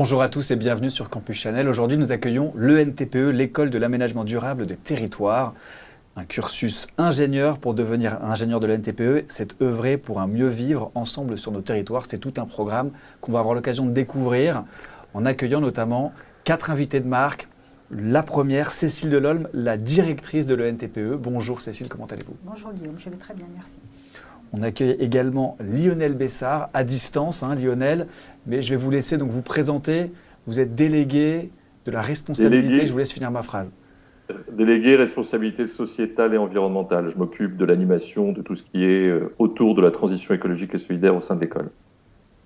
Bonjour à tous et bienvenue sur Campus Channel. Aujourd'hui, nous accueillons l'ENTPE, l'École de l'aménagement durable des territoires. Un cursus ingénieur pour devenir ingénieur de l'ENTPE, c'est œuvrer pour un mieux vivre ensemble sur nos territoires. C'est tout un programme qu'on va avoir l'occasion de découvrir en accueillant notamment 4 invités de marque. La première, Cécile Delolme, la directrice de l'ENTPE. Bonjour Cécile, comment allez-vous? Bonjour Guillaume, je vais très bien, merci. On accueille également Lionel Bessard, à distance, Lionel, mais je vais vous laisser donc vous présenter. Vous êtes délégué de la responsabilité, je vous laisse finir ma phrase. Délégué responsabilité sociétale et environnementale. Je m'occupe de l'animation, de tout ce qui est autour de la transition écologique et solidaire au sein de l'école.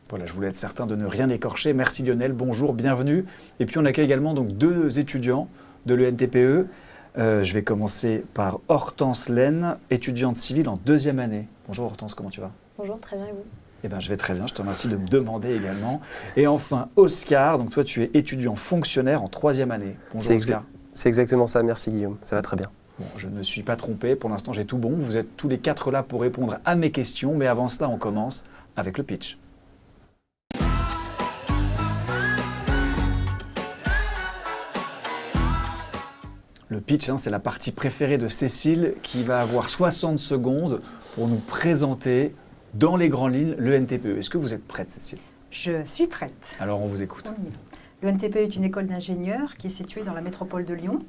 Voilà, je voulais être certain de ne rien écorcher. Merci Lionel, bonjour, bienvenue. Et puis on accueille également donc 2 étudiants de l'ENTPE. Je vais commencer par Hortense Laine, étudiante civile en 2e année. Bonjour Hortense, comment tu vas? Bonjour, très bien et vous? Eh bien, je vais très bien, je te remercie de me demander également. Et enfin, Oscar, donc toi tu es étudiant fonctionnaire en 3e année. Bonjour Oscar. C'est exactement ça, merci Guillaume, ça va très bien. Bon, je ne me suis pas trompé, pour l'instant j'ai tout bon. Vous êtes tous les 4 là pour répondre à mes questions, mais avant cela, on commence avec le pitch. Le pitch, c'est la partie préférée de Cécile qui va avoir 60 secondes pour nous présenter dans les grandes lignes l'ENTPE. Est-ce que vous êtes prête, Cécile? Je suis prête. Alors, on vous écoute. L'ENTPE est une école d'ingénieurs qui est située dans la métropole de Lyon.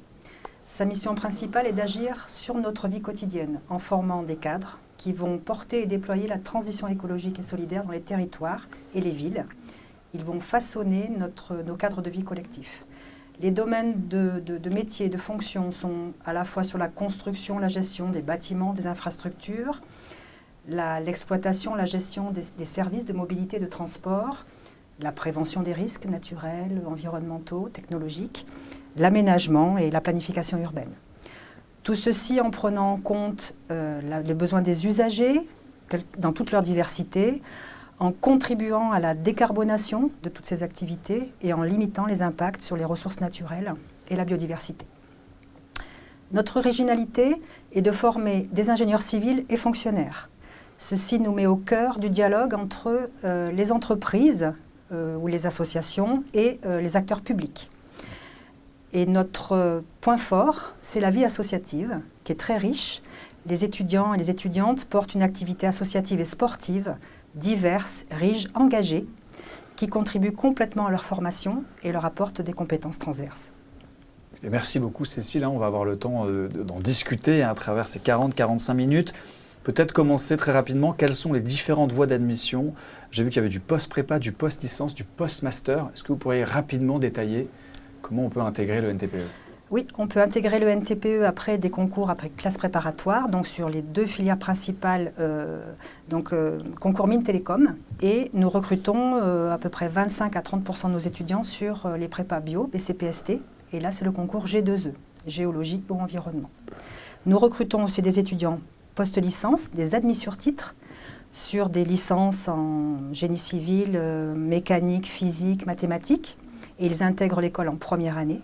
Sa mission principale est d'agir sur notre vie quotidienne en formant des cadres qui vont porter et déployer la transition écologique et solidaire dans les territoires et les villes. Ils vont façonner nos cadres de vie collectifs. Les domaines de métiers, de fonctions sont à la fois sur la construction, la gestion des bâtiments, des infrastructures, l'exploitation, la gestion des services de mobilité et de transport, la prévention des risques naturels, environnementaux, technologiques, l'aménagement et la planification urbaine. Tout ceci en prenant en compte les besoins des usagers dans toute leur diversité, en contribuant à la décarbonation de toutes ces activités et en limitant les impacts sur les ressources naturelles et la biodiversité. Notre originalité est de former des ingénieurs civils et fonctionnaires. Ceci nous met au cœur du dialogue entre les entreprises ou les associations et les acteurs publics. Et notre point fort, c'est la vie associative, qui est très riche. Les étudiants et les étudiantes portent une activité associative et sportive diverses, riches, engagées, qui contribuent complètement à leur formation et leur apportent des compétences transverses. Et merci beaucoup Cécile, on va avoir le temps d'en discuter à travers ces 40-45 minutes. Peut-être commencer très rapidement, quelles sont les différentes voies d'admission? J'ai vu qu'il y avait du post-prépa, du post-licence, du post-master. Est-ce que vous pourriez rapidement détailler comment on peut intégrer le NTPE? Oui, on peut intégrer le NTPE après des concours, après classe préparatoire, donc sur les 2 filières principales, concours mines télécom, et nous recrutons à peu près 25 à 30% de nos étudiants sur les prépas bio, BCPST, et là c'est le concours G2E, géologie ou environnement. Nous recrutons aussi des étudiants post-licence, des admis sur titre, sur des licences en génie civil, mécanique, physique, mathématiques, et ils intègrent l'école en première année.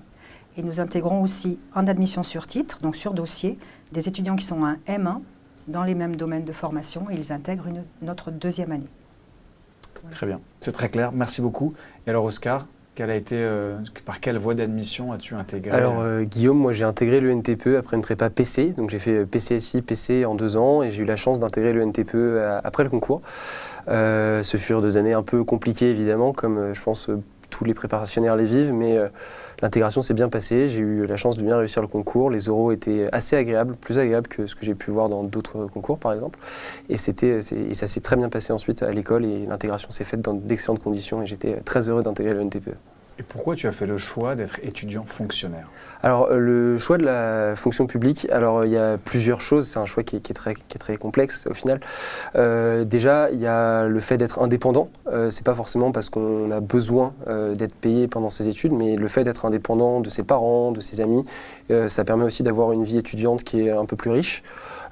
Et nous intégrons aussi en admission sur titre, donc sur dossier, des étudiants qui sont un M1 dans les mêmes domaines de formation et ils intègrent notre 2e année. Très bien, c'est très clair, merci beaucoup. Et alors Oscar, par quelle voie d'admission as-tu intégré? Alors Guillaume, moi j'ai intégré le NTPE après une prépa PC, donc j'ai fait PCSI, PC en 2 ans et j'ai eu la chance d'intégrer le NTPE après le concours. Ce furent 2 années un peu compliquées évidemment, comme je pense tous les préparationnaires les vivent, mais l'intégration s'est bien passée. J'ai eu la chance de bien réussir le concours. Les oraux étaient assez agréables, plus agréables que ce que j'ai pu voir dans d'autres concours par exemple. Et ça s'est très bien passé ensuite à l'école et l'intégration s'est faite dans d'excellentes conditions et j'étais très heureux d'intégrer le NTPE. Et pourquoi tu as fait le choix d'être étudiant fonctionnaire? Alors, le choix de la fonction publique, alors il y a plusieurs choses, c'est un choix qui est très complexe au final. Déjà, il y a le fait d'être indépendant, c'est pas forcément parce qu'on a besoin d'être payé pendant ses études, mais le fait d'être indépendant de ses parents, de ses amis, ça permet aussi d'avoir une vie étudiante qui est un peu plus riche.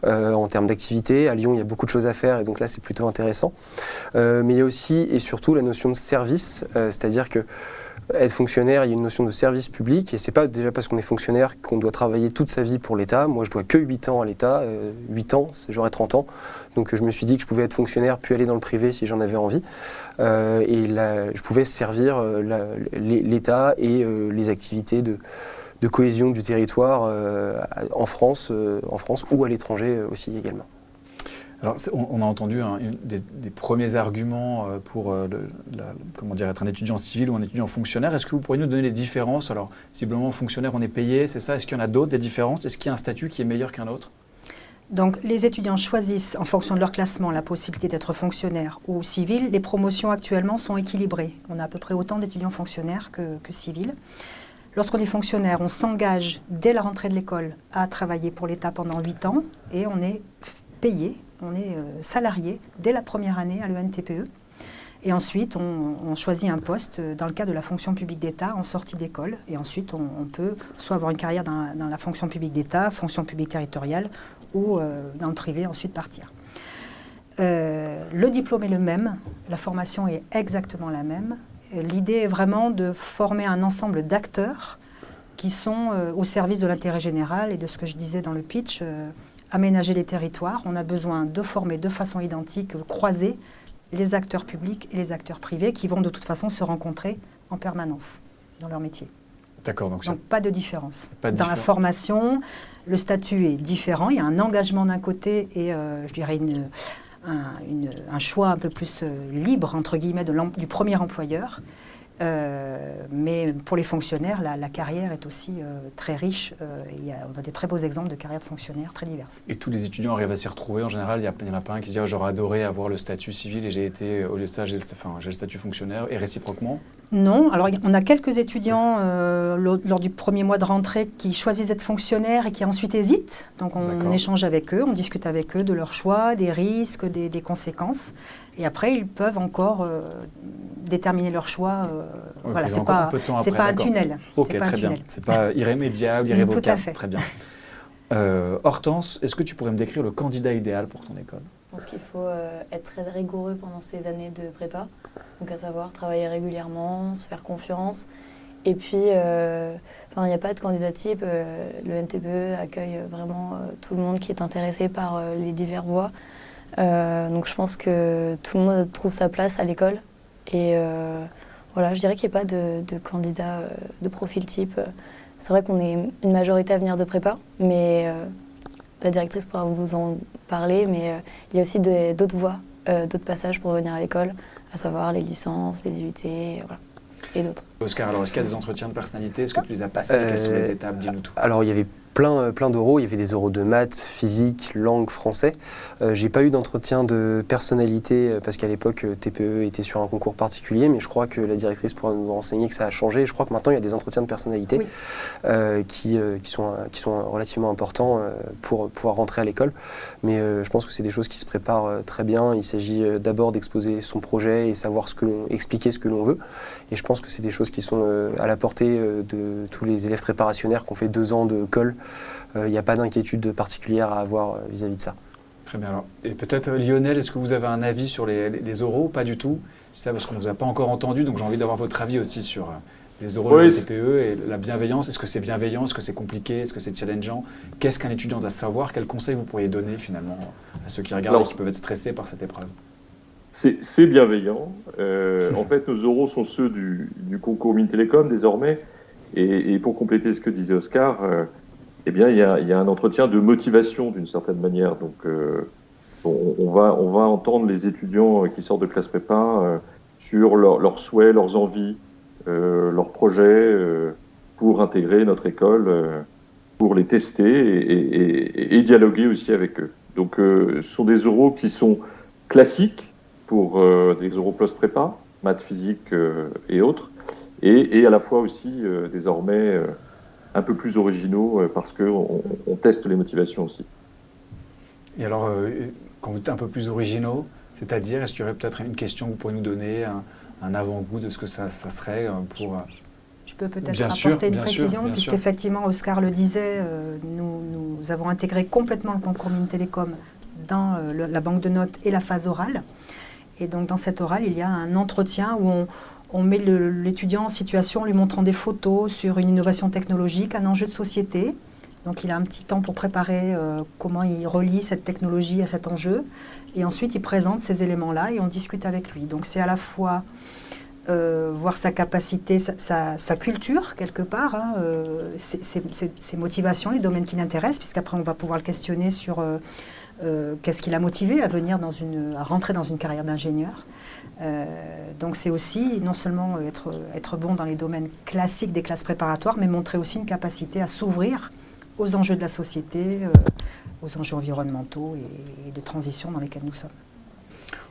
En termes d'activité, à Lyon, il y a beaucoup de choses à faire et donc là, c'est plutôt intéressant. Mais il y a aussi et surtout la notion de service, c'est-à-dire que être fonctionnaire, il y a une notion de service public, et c'est pas déjà parce qu'on est fonctionnaire qu'on doit travailler toute sa vie pour l'État. Moi, je dois que 8 ans à l'État, 8 ans, j'aurai 30 ans. Donc je me suis dit que je pouvais être fonctionnaire, puis aller dans le privé si j'en avais envie. Et là, je pouvais servir l'État et les activités de cohésion du territoire en France ou à l'étranger aussi également. Alors, on a entendu des premiers arguments pour comment dire, être un étudiant civil ou un étudiant fonctionnaire. Est-ce que vous pourriez nous donner les différences? Alors, visiblement, fonctionnaire, on est payé, c'est ça? Est-ce qu'il y en a d'autres, des différences? Est-ce qu'il y a un statut qui est meilleur qu'un autre? Donc, les étudiants choisissent, en fonction de leur classement, la possibilité d'être fonctionnaire ou civil. Les promotions actuellement sont équilibrées. On a à peu près autant d'étudiants fonctionnaires que civils. Lorsqu'on est fonctionnaire, on s'engage dès la rentrée de l'école à travailler pour l'État pendant 8 ans et on est payé. On est salarié dès la première année à l'ENTPE. Et ensuite, on choisit un poste dans le cadre de la fonction publique d'État en sortie d'école. Et ensuite, on peut soit avoir une carrière dans la fonction publique d'État, fonction publique territoriale, ou dans le privé, ensuite partir. Le diplôme est le même, la formation est exactement la même. L'idée est vraiment de former un ensemble d'acteurs qui sont au service de l'intérêt général et de ce que je disais dans le pitch, aménager les territoires. On a besoin de former de façon identique, croiser les acteurs publics et les acteurs privés qui vont de toute façon se rencontrer en permanence dans leur métier. D'accord. Donc pas de différence. Dans la formation, le statut est différent. Il y a un engagement d'un côté et je dirais un choix un peu plus libre, entre guillemets, du premier employeur. Mais pour les fonctionnaires, la carrière est aussi très riche. On a des très beau exemples de carrières de fonctionnaires très diverses. Et tous les étudiants arrivent à s'y retrouver en général? Il n'y en a pas un qui se dit j'aurais adoré avoir le statut civil et j'ai été, au lieu de ça, j'ai le statut fonctionnaire, et réciproquement? Non. Alors, on a quelques étudiants lors du premier mois de rentrée qui choisissent d'être fonctionnaires et qui ensuite hésitent. Donc, on échange avec eux, on discute avec eux de leurs choix, des risques, des conséquences. Et après, ils peuvent encore déterminer leur choix. Voilà, c'est pas un tunnel. Ok, très bien. C'est pas irrémédiable, irrévocable. Tout à fait. Très bien. Hortense, est-ce que tu pourrais me décrire le candidat idéal pour ton école? Je pense qu'il faut être très rigoureux pendant ces années de prépa, donc à savoir travailler régulièrement, se faire confiance. Et puis, il n'y a pas de candidat type. Le NTPE accueille vraiment tout le monde qui est intéressé par les diverses voies. Donc je pense que tout le monde trouve sa place à l'école. Et voilà, je dirais qu'il n'y a pas de candidat de profil type. C'est vrai qu'on est une majorité à venir de prépa, mais la directrice pourra vous en parler. Mais il y a aussi d'autres voies, d'autres passages pour venir à l'école, à savoir les licences, les UT, voilà, et d'autres. Oscar, alors est-ce qu'il y a des entretiens de personnalité? Est-ce que tu les as passés? Quelles sont les étapes? Dis-nous tout. Alors il y avait plein d'oraux. Il y avait des oraux de maths, physique, langue, français. J'ai pas eu d'entretien de personnalité parce qu'à l'époque, TPE était sur un concours particulier, mais je crois que la directrice pourra nous renseigner que ça a changé. Je crois que maintenant, il y a des entretiens de personnalité qui sont relativement importants pour pouvoir rentrer à l'école. Mais je pense que c'est des choses qui se préparent très bien. Il s'agit d'abord d'exposer son projet et savoir expliquer ce que l'on veut. Et je pense que c'est des choses qui sont à la portée de tous les élèves préparationnaires qui ont fait 2 ans de colle. Il n'y a pas d'inquiétude particulière à avoir vis-à-vis de ça. Très bien. Alors, et peut-être Lionel, est-ce que vous avez un avis sur les oraux ou pas du tout? C'est ça parce qu'on ne vous a pas encore entendu, donc j'ai envie d'avoir votre avis aussi sur les oraux de la TPE et la bienveillance. Est-ce que c'est bienveillant? Est-ce que c'est compliqué? Est-ce que c'est challengeant? Qu'est-ce qu'un étudiant doit savoir? Quels conseils vous pourriez donner finalement à ceux qui regardent et qui peuvent être stressés par cette épreuve? C'est bienveillant. En fait, nos oraux sont ceux du concours Mines-Télécom désormais. Et pour compléter ce que disait Oscar, eh bien, il y a un entretien de motivation d'une certaine manière. Donc, on va entendre les étudiants qui sortent de classe prépa sur leurs souhaits, leurs envies, leurs projets pour intégrer notre école, pour les tester et dialoguer aussi avec eux. Donc, ce sont des oraux qui sont classiques pour des oraux post-prépa, maths, physique et autres, et à la fois aussi désormais un peu plus originaux parce qu'on teste les motivations aussi. Et alors, quand vous êtes un peu plus originaux, c'est-à-dire, est-ce qu'il y aurait peut-être une question que vous pourriez nous donner, un avant-goût de ce que ça serait pour... Je peux peut-être apporter une précision, puisqu'effectivement, Oscar le disait, nous avons intégré complètement le concours Mines-Télécom dans la banque de notes et la phase orale. Et donc, dans cette orale, il y a un entretien où On met l'étudiant en situation en lui montrant des photos sur une innovation technologique, un enjeu de société. Donc il a un petit temps pour préparer comment il relie cette technologie à cet enjeu. Et ensuite, il présente ces éléments-là et on discute avec lui. Donc c'est à la fois voir sa capacité, sa culture, quelque part, hein, ses motivations, les domaines qui l'intéressent, puisqu'après on va pouvoir le questionner sur qu'est-ce qui l'a motivé à rentrer dans une carrière d'ingénieur. Donc c'est aussi non seulement être bon dans les domaines classiques des classes préparatoires, mais montrer aussi une capacité à s'ouvrir aux enjeux de la société, aux enjeux environnementaux et de transition dans lesquels nous sommes.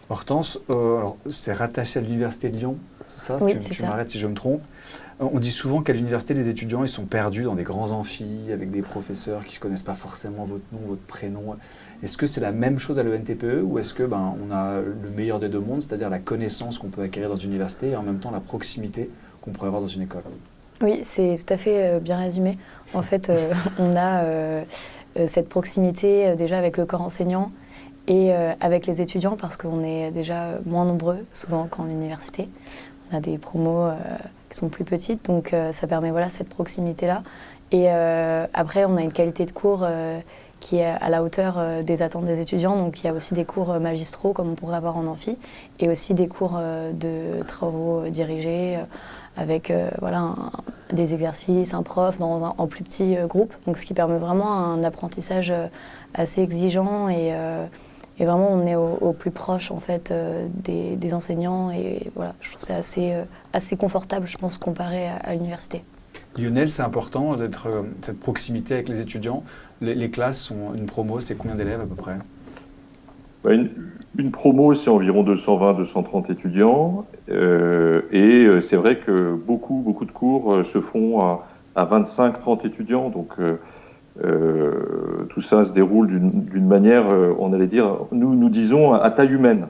Hortense, alors, c'est rattaché à l'Université de Lyon, c'est ça? Oui, tu m'arrêtes si je me trompe. On dit souvent qu'à l'université, les étudiants ils sont perdus dans des grands amphis, avec des professeurs qui ne connaissent pas forcément votre nom, votre prénom. Est-ce que c'est la même chose à l'ENTPE ou est-ce que on a le meilleur des deux mondes, c'est-à-dire la connaissance qu'on peut acquérir dans une université et en même temps la proximité qu'on pourrait avoir dans une école? Oui, c'est tout à fait bien résumé. En fait, on a cette proximité déjà avec le corps enseignant et avec les étudiants parce qu'on est déjà moins nombreux souvent qu'en université. On a des promos qui sont plus petites, donc ça permet cette proximité-là. Et après, on a une qualité de cours qui est à la hauteur des attentes des étudiants. Donc il y a aussi des cours magistraux comme on pourrait avoir en amphi et aussi des cours de travaux dirigés avec des exercices, un prof en plus petit groupe. Donc ce qui permet vraiment un apprentissage assez exigeant et vraiment on est au plus proche en fait des enseignants et voilà, je trouve que c'est assez confortable je pense comparé à l'université. Lionel, c'est important d'être cette proximité avec les étudiants. Les classes sont une promo, c'est combien d'élèves à peu près? Une promo, c'est environ 220-230 étudiants. Et c'est vrai que beaucoup de cours se font à 25-30 étudiants. Donc tout ça se déroule d'une manière, on allait dire, nous disons à taille humaine.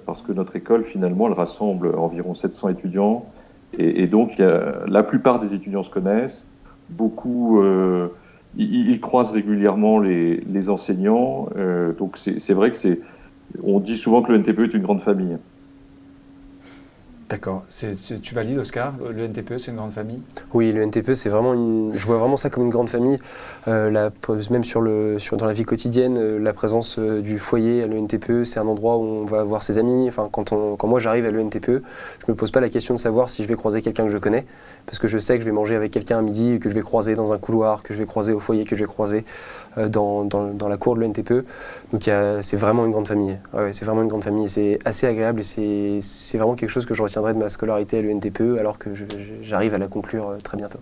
Parce que notre école, finalement, elle rassemble environ 700 étudiants. Et donc, la plupart des étudiants se connaissent. Beaucoup, ils croisent régulièrement les enseignants. Donc, c'est vrai que on dit souvent que le NTPE est une grande famille. D'accord. Tu valides, Oscar? Le NTPE, c'est une grande famille? Oui, le NTPE, c'est vraiment je vois vraiment ça comme une grande famille. Même dans la vie quotidienne, la présence du foyer à l'ENTPE, c'est un endroit où on va voir ses amis. Enfin, quand moi j'arrive à l'ENTPE, je ne me pose pas la question de savoir si je vais croiser quelqu'un que je connais, parce que je sais que je vais manger avec quelqu'un à midi, que je vais croiser dans un couloir, que je vais croiser au foyer, que je vais croiser dans la cour de l'ENTPE. Donc c'est vraiment une grande famille. Ouais, c'est vraiment une grande famille et c'est assez agréable et c'est vraiment quelque chose que je retiendrai de ma scolarité à l'ENTPE alors que j'arrive à la conclure très bientôt.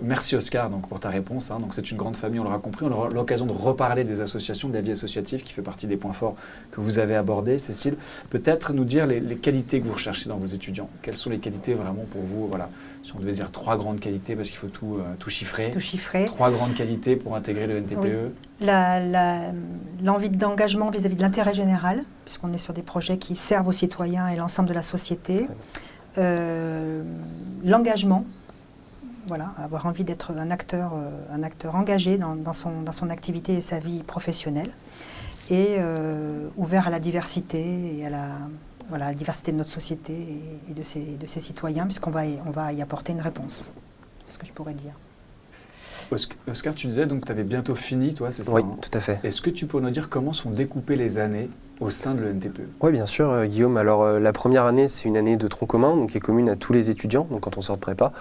Merci Oscar pour ta réponse. Donc c'est une grande famille, on l'aura compris. On aura l'occasion de reparler des associations, de la vie associative qui fait partie des points forts que vous avez abordés. Cécile, peut-être nous dire les qualités que vous recherchez dans vos étudiants. Quelles sont les qualités vraiment pour vous? Voilà, si on devait dire 3 grandes qualités, parce qu'il faut tout chiffrer. Tout chiffrer. 3 grandes qualités pour intégrer le NTPE. Oui. L'envie d'engagement vis-à-vis de l'intérêt général, puisqu'on est sur des projets qui servent aux citoyens et l'ensemble de la société. L'engagement. Voilà, avoir envie d'être un acteur engagé dans son activité et sa vie professionnelle, et ouvert à la diversité et à la diversité de notre société et de ses citoyens, puisqu'on va y apporter une réponse. C'est ce que je pourrais dire. Oscar, tu disais donc que tu avais bientôt fini, toi, c'est ça? Oui, tout à fait. Est-ce que tu peux nous dire comment sont découpées les années au sein de l'ENTPE? Oui, bien sûr, Guillaume. Alors, la première année, c'est une année de tronc commun, donc qui est commune à tous les étudiants, donc quand on sort de prépa.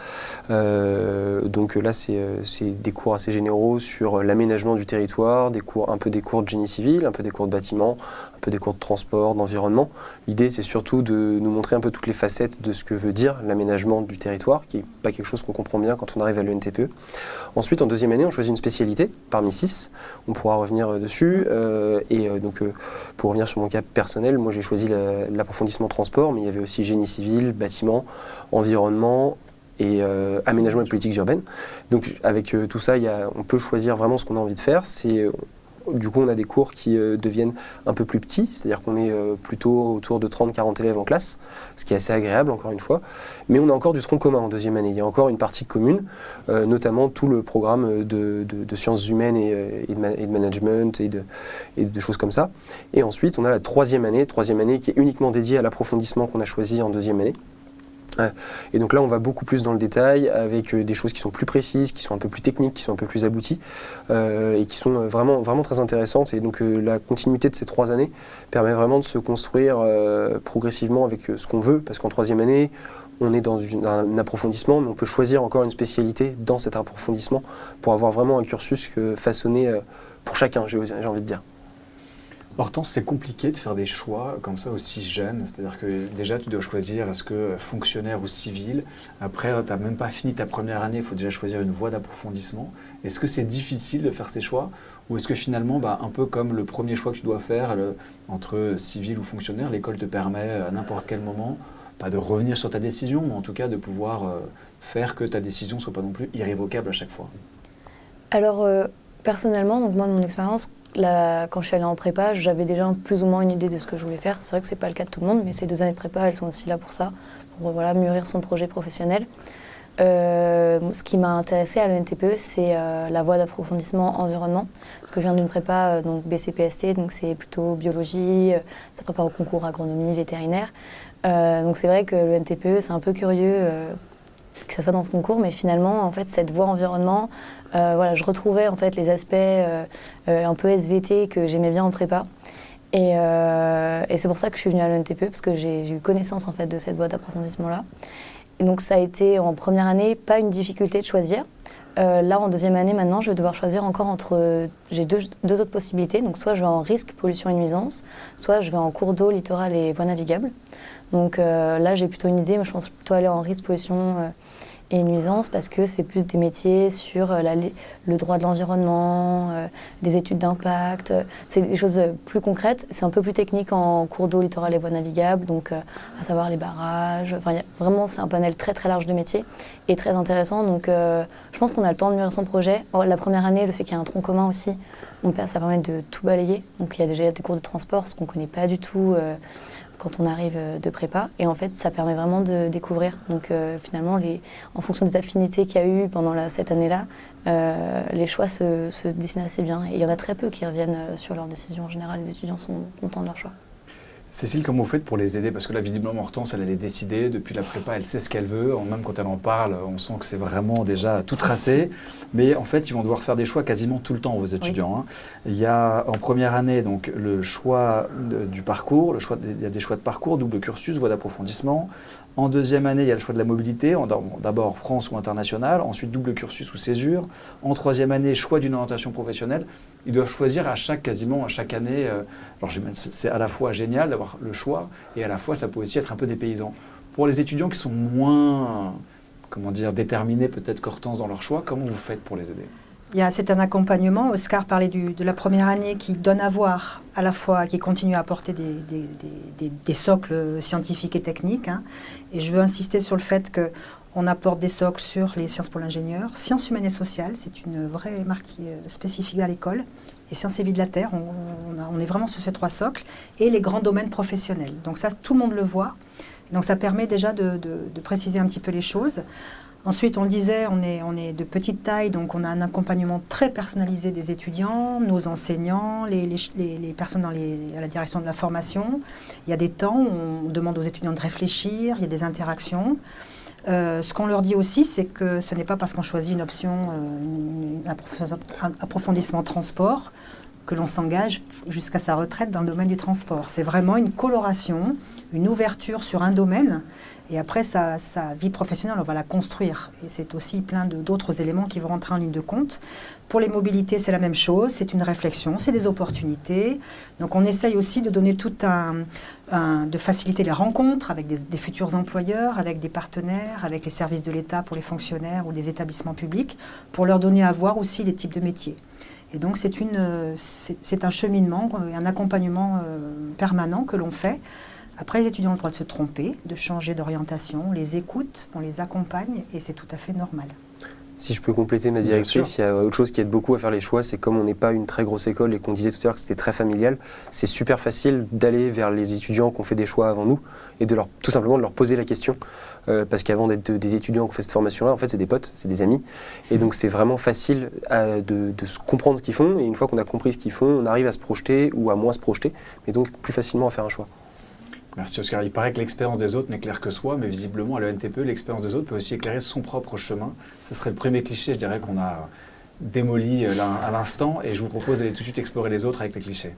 Donc là, c'est des cours assez généraux sur l'aménagement du territoire, un peu des cours de génie civil, un peu des cours de bâtiment, un peu des cours de transport, d'environnement. L'idée, c'est surtout de nous montrer un peu toutes les facettes de ce que veut dire l'aménagement du territoire, qui n'est pas quelque chose qu'on comprend bien quand on arrive à l'ENTPE. Ensuite, en deuxième année, on choisit une spécialité parmi 6. On pourra revenir dessus. Donc, pour revenir sur mon cas personnel, moi j'ai choisi l'approfondissement transport, mais il y avait aussi génie civil, bâtiment, environnement et aménagement et politiques urbaines. Donc avec tout ça, on peut choisir vraiment ce qu'on a envie de faire. Du coup, on a des cours qui deviennent un peu plus petits, c'est-à-dire qu'on est plutôt autour de 30-40 élèves en classe, ce qui est assez agréable, encore une fois. Mais on a encore du tronc commun en deuxième année. Il y a encore une partie commune, notamment tout le programme de sciences humaines et de management et de choses comme ça. Et ensuite, on a la troisième année qui est uniquement dédiée à l'approfondissement qu'on a choisi en deuxième année. Et donc là, on va beaucoup plus dans le détail avec des choses qui sont plus précises, qui sont un peu plus techniques, qui sont un peu plus abouties et qui sont vraiment, vraiment très intéressantes. Et donc la continuité de ces 3 années permet vraiment de se construire progressivement avec ce qu'on veut, parce qu'en 3e année, on est dans un approfondissement, mais on peut choisir encore une spécialité dans cet approfondissement pour avoir vraiment un cursus façonné pour chacun, j'ai envie de dire. Hortense, c'est compliqué de faire des choix comme ça aussi jeunes. C'est-à-dire que déjà, tu dois choisir est-ce que fonctionnaire ou civil. Après, tu n'as même pas fini ta première année, il faut déjà choisir une voie d'approfondissement. Est-ce que c'est difficile de faire ces choix? Ou est-ce que finalement, un peu comme le premier choix que tu dois faire entre civil ou fonctionnaire, l'école te permet à n'importe quel moment, pas de revenir sur ta décision, mais en tout cas de pouvoir faire que ta décision ne soit pas non plus irrévocable à chaque fois? Alors, personnellement, donc moi, de mon expérience, quand je suis allée en prépa, j'avais déjà plus ou moins une idée de ce que je voulais faire. C'est vrai que ce n'est pas le cas de tout le monde, mais ces 2 années de prépa, elles sont aussi là pour ça, pour mûrir son projet professionnel. Ce qui m'a intéressée à l'ENTPE, c'est la voie d'approfondissement environnement. Parce que je viens d'une prépa, donc BCPST, donc c'est plutôt biologie, ça prépare au concours agronomie, vétérinaire. Donc c'est vrai que l'ENTPE, c'est un peu curieux que ça soit dans ce concours, mais finalement, en fait, cette voie environnement, je retrouvais en fait les aspects un peu SVT que j'aimais bien en prépa. Et c'est pour ça que je suis venue à l'ENTPE, parce que j'ai eu connaissance en fait de cette voie d'approfondissement-là. Et donc ça a été en première année pas une difficulté de choisir. Là, en 2e année, maintenant, je vais devoir choisir encore entre... J'ai deux autres possibilités. Donc soit je vais en risque, pollution et nuisance, soit je vais en cours d'eau, littoral et voies navigables. Donc là, j'ai plutôt une idée, mais je pense plutôt aller en risque, pollution et nuisance, parce que c'est plus des métiers sur le droit de l'environnement, des études d'impact. C'est des choses plus concrètes. C'est un peu plus technique en cours d'eau, littoral et voies navigables, donc à savoir les barrages. Enfin, vraiment, c'est un panel très très large de métiers et très intéressant. Donc je pense qu'on a le temps de mûrir son projet. La première année, le fait qu'il y ait un tronc commun aussi, ça permet de tout balayer. Donc il y a déjà des cours de transport, ce qu'on ne connaît pas du tout quand on arrive de prépa. Et en fait, ça permet vraiment de découvrir. Donc finalement, en fonction des affinités qu'il y a eu pendant cette année-là, les choix se dessinent assez bien. Et il y en a très peu qui reviennent sur leurs décisions. En général, les étudiants sont contents de leur choix. Cécile, comment vous faites pour les aider? Parce que là, visiblement, Hortense, elle est décidée. Depuis la prépa, elle sait ce qu'elle veut. Même quand elle en parle, on sent que c'est vraiment déjà tout tracé. Mais en fait, ils vont devoir faire des choix quasiment tout le temps, vos étudiants. Oui. Il y a en première année donc, le choix du parcours. Il y a des choix de parcours, double cursus, voie d'approfondissement. En 2e année, il y a le choix de la mobilité, d'abord France ou international, ensuite double cursus ou césure. En 3e année, choix d'une orientation professionnelle. Ils doivent choisir quasiment à chaque année. Alors c'est à la fois génial d'avoir le choix et à la fois ça peut aussi être un peu dépaysant. Pour les étudiants qui sont moins déterminés peut-être qu'Hortense dans leur choix, comment vous faites pour les aider? C'est un accompagnement. Oscar parlait de la première année qui donne à voir, à la fois qui continue à apporter des socles scientifiques et techniques. Et je veux insister sur le fait qu'on apporte des socles sur les sciences pour l'ingénieur, sciences humaines et sociales, c'est une vraie marque spécifique à l'école, et sciences et vie de la Terre, on est vraiment sur ces 3 socles, et les grands domaines professionnels. Donc ça, tout le monde le voit. Donc ça permet déjà de préciser un petit peu les choses. Ensuite, on le disait, on est de petite taille, donc on a un accompagnement très personnalisé des étudiants, nos enseignants, les personnes à la direction de la formation. Il y a des temps où on demande aux étudiants de réfléchir, il y a des interactions. Ce qu'on leur dit aussi, c'est que ce n'est pas parce qu'on choisit une option, un approfondissement transport, que l'on s'engage jusqu'à sa retraite dans le domaine du transport. C'est vraiment une coloration, une ouverture sur un domaine. Et après, sa vie professionnelle, on va la construire. Et c'est aussi plein d'autres éléments qui vont rentrer en ligne de compte. Pour les mobilités, c'est la même chose. C'est une réflexion, c'est des opportunités. Donc, on essaye aussi de donner de faciliter les rencontres avec des futurs employeurs, avec des partenaires, avec les services de l'État pour les fonctionnaires ou des établissements publics, pour leur donner à voir aussi les types de métiers. Et donc, c'est un cheminement, un accompagnement permanent que l'on fait. Après, les étudiants ont le droit de se tromper, de changer d'orientation. On les écoute, on les accompagne et c'est tout à fait normal. Si je peux compléter ma directrice, il y a autre chose qui aide beaucoup à faire les choix, c'est comme on n'est pas une très grosse école et qu'on disait tout à l'heure que c'était très familial, c'est super facile d'aller vers les étudiants qui ont fait des choix avant nous et tout simplement de leur poser la question. Parce qu'avant d'être des étudiants qui ont fait cette formation-là, en fait, c'est des potes, c'est des amis. Et donc, c'est vraiment facile de comprendre ce qu'ils font. Et une fois qu'on a compris ce qu'ils font, on arrive à se projeter ou à moins se projeter, mais donc plus facilement à faire un choix. Merci Oscar. Il paraît que l'expérience des autres n'éclaire que soi, mais visiblement à l'ENTPE, l'expérience des autres peut aussi éclairer son propre chemin. Ce serait le premier cliché, je dirais, qu'on a démoli là, à l'instant, et je vous propose d'aller tout de suite explorer les autres avec les clichés.